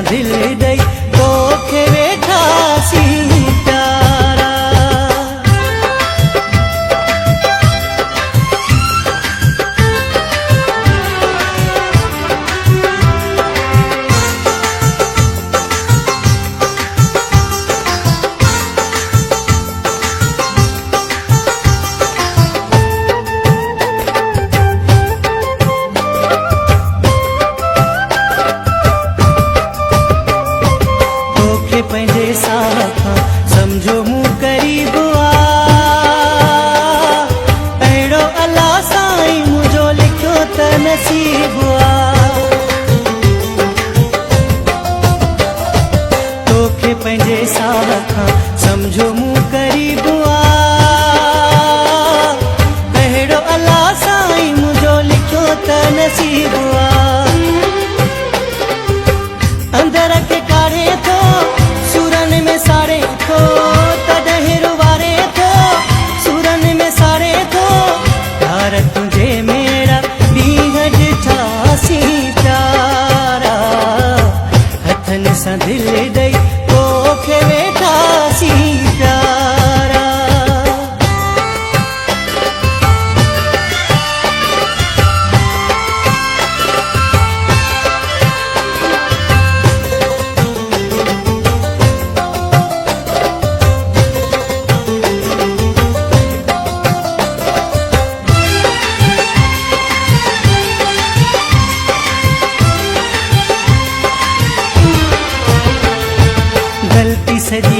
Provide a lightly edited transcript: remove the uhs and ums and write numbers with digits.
दिल ॾेई तोखे वेठासीं प्यारा। पंहिंजे साखां सम्झो मूं क़रीब आ, अहिड़ो अलाह साईं मुंहिंजो लिखियो त नसीब आ। तोखे पंहिंजे साखां सम्झो मूं क़रीब आ, अहिड़ो अलाह साईं मुंहिंजो लिखियो त नसीब आ। अंदर खे काढ़े थो सुरन में साड़े थो, तॾहिं रुवारे थो सुरन में साड़े थो। यार तुंहिंजे मेरा ॾींहं ॾिठासीं प्यारा, हथनि सां दिल ॾेई तोखे वेठासीं प्यारा। गलती सॼी